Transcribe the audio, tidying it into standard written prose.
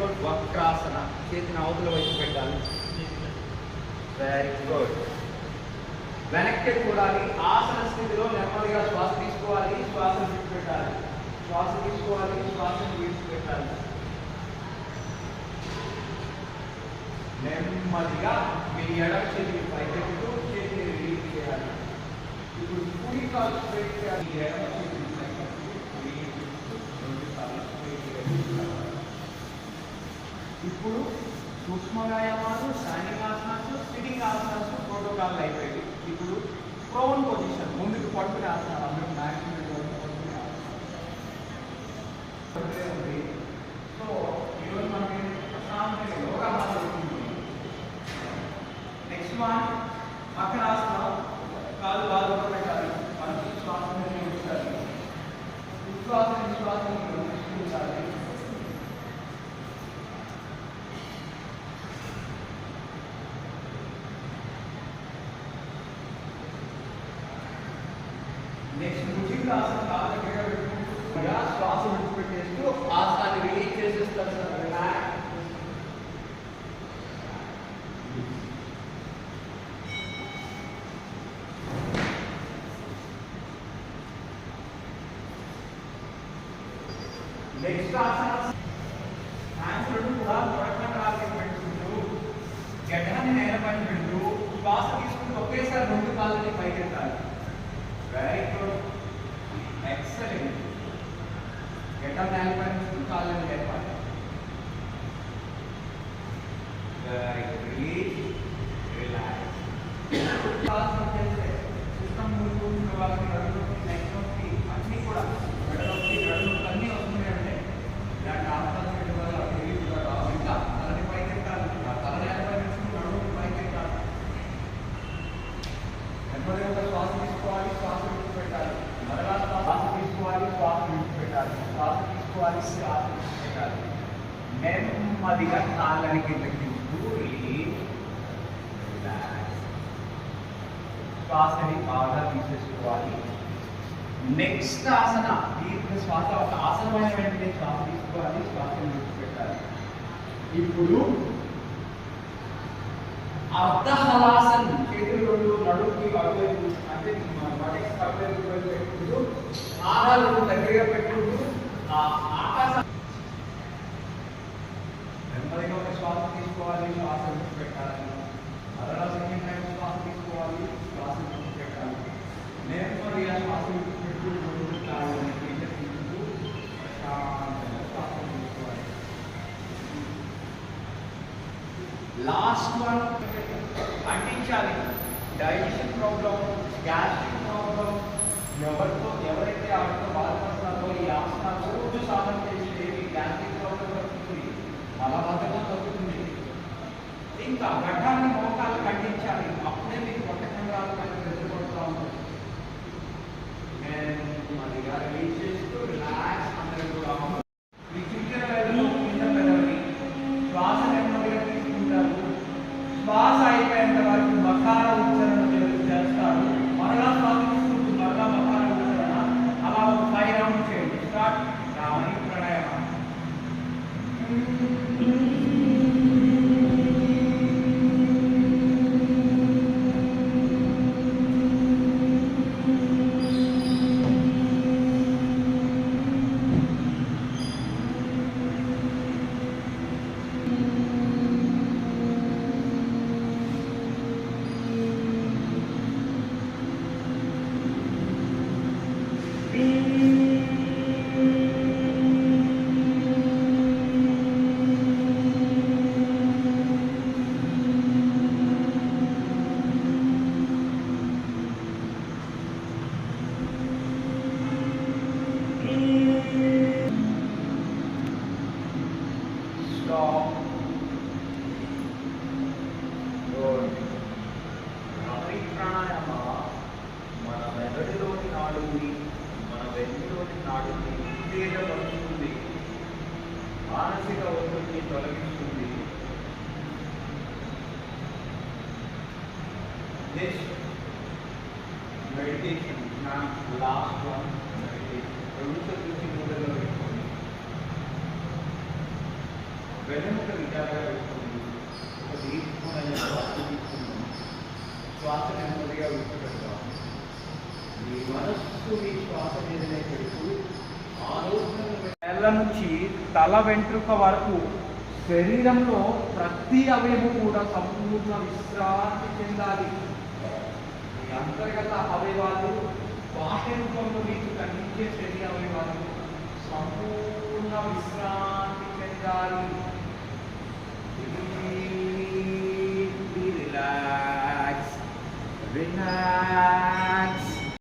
Good. వక్రాసన, చేతిని అవతల వైపు పెట్టాలి. Very good. వెనక్కి చూడాలి. ఆసన స్థితిలో నెమ్మదిగా శ్వాస తీసుకోవాలి, శ్వాసను విడిచిపెట్టాలి. శ్వాస తీసుకోవాలి, శ్వాసను విడిచిపెట్టాలి. నెమ్మదిగా మీ ఎడమ చేతిని పైకెత్తు, చేతిని రిలీజ్ చేయాలి. ఇప్పుడు కుడి కాలు స్ట్రైట్ చేయాలి. ఎడమ చేతిని పైకెత్తు, రెండు కాళ్ళు స్ట్రైట్ చేయాలి. ఇప్పుడు సూక్ష్మ వ్యాయామాలు, స్టాండింగ్ ఆసనాలు, సిట్టింగ్ ఆసనాలు ప్రోటోకాల్ అయిపోయింది. ఇప్పుడు ప్రోన్ పొజిషన్, ముందుకు పట్టుకునే ఆసనాలు అందరూ మ్యాక్సిమం పట్టుకునే ఆసనాలు ఉంది. సో ఈరోజు మనకి ప్రశాంతంగా యోగా మాట్లాడుతుంది. నెక్స్ట్ వన్ మకరాసనం. కాలు బాగా పెట్టాలి, మనకి శ్వాసను ఉంచాలి, విశ్వాసాన్ని ఉంచాలి. నెక్స్ట్ భుజంగాసనం. కాళ్ళ దగ్గర పెట్టుకుంటూ శ్వాస విడిచిపెట్టేస్తూ ఆసనాన్ని రిలీజ్ చేసేస్తారు సార్. రిలాక్స్. నెక్స్ట్ ఆసన హ్యాండ్స్ రెండు కూడా ప్రక్కన రాళ్ళకి పెట్టుకుంటూ గడ్డాన్ని నేలపైన పెడుతూ శ్వాస తీసుకుంటూ ఒకేసారి రెండు కాళ్ళని పైకెత్తాలి. Very good. ఎక్సలెంట్. గడ్డ నేలపైన పెడుతూ కాళ్ళని లేపాలి. Very good. రిలాక్స్. సిస్టమ్ ముందు వాళ్ళకి నడుము నెక్ నొప్పి అన్నీ కూడా మెడ నొప్పి నడుము అన్నీ వస్తున్నాయంటే ఇలాంటి ఆసనాలు చేయడం వల్ల కూడా రావు. ఇంకా తలని పైకెత్తాలి, తల నేలపై నుంచి నడుము పైకెత్తాలి. నెమ్మదిగా శ్వాస తీసుకోవాలి, శ్వాస విడిచిపెట్టాలి. మరలా శ్వాస తీసుకోవాలి, శ్వాస విడిచిపెట్టాలి. శ్వాస తీసుకోవాలి, శ్వాస విడిచిపెట్టాలి. నెమ్మదిగా కాళ్ళని కిందకి శ్వాసని బాగా తీసేసుకోవాలి. నెక్స్ట్ ఆసన దీర్ఘ శ్వాస. ఒక ఆసనమైన వెంటనే శ్వాస తీసుకోవాలి, శ్వాసని విడిచిపెట్టాలి. ఇప్పుడు అర్ధహలాసన్. చేతులు రెండు నడుముకి అటువైపు అంటే మడికి అటువైపు పెట్టుకుంటూ ఆహారాలు దగ్గరగా పెట్టుకుంటూ ఆకాశం నెమ్మదిగా ఒక శ్వాస తీసుకోవాలి, శ్వాస విడిచిపెట్టాలి. మరలా సెకండ్ టైం శ్వాస తీసుకోవాలి, శ్వాస విడిచిపెట్టాలి. నెమ్మదిగా శ్వాస విడిచిపెట్టు రెండు కాళ్ళని కింద తీసుకుంటూ ప్రశాంతంగా శ్వాస తీసుకోవాలి. లాస్ట్ వన్ అంటించాలి. డైజెషన్ ప్రాబ్లం, గ్యాస్ట్రిక్ ప్రాబ్లం ఎవరైతే ఆవిడతో బాధపడుతున్నారో ఈ ఆసనాలు రోజు సాధన చేస్తే గ్యాస్ట్రిక్ ప్రాబ్లం తగ్గుతుంది, మలబద్ధకం తగ్గుతుంది. ఇంకా గడ్డాన్ని మోకాలు ఖండించాలి. అప్పుడే మీకు పొట్టకంగాలు ఎదుర్కొంటూ ఉంటుంది. నెమ్మదిగా రిలీజ్ చేస్తూ రిలాక్స్. అందరూ కూడా మీ చుట్టూ కింద పెదవి శ్వాస నెమ్మదిగా తీసుకుంటారు. శ్వాస అయిపోయేంత వరకు మకార ఉచ్చారణ చేస్తారు. మరలా శ్వాస తీసుకుంటూ మరలా మకార ఉచ్చారణ. అలా ఒక 5 రౌండ్ చేయండి. స్టార్ట్. రామని ప్రాణాయామం. ఉత్తేజపరుస్తుంది, మానసిక ఒత్తిడిని తొలగిస్తుంది. Next meditation. నా లాస్ట్ వన్ మెడిటేషన్. 2 నుంచి 3 పెట్టుకోండి. వెన్నెముక విచారంగా పెట్టుకుంది. ఒక తీసుకున్న శ్వాస తీసుకున్నాం. శ్వాస నెమ్మదిగా విడిచిపెడతాం. మీ మనస్సు మీ శ్వాస మీదనే పెడుతూ ఆలోచనలు వేళ్ళ నుంచి తల వెంట్రుక వరకు శరీరంలో ప్రతి అవయవం కూడా సంపూర్ణ విశ్రాంతి చెందాలి. మీ అంతర్గత అవయవాలు బాహ్య రూపంలో మీకు కనిపించే శరీర అవయవాలు సంపూర్ణ విశ్రాంతి చెందాలి.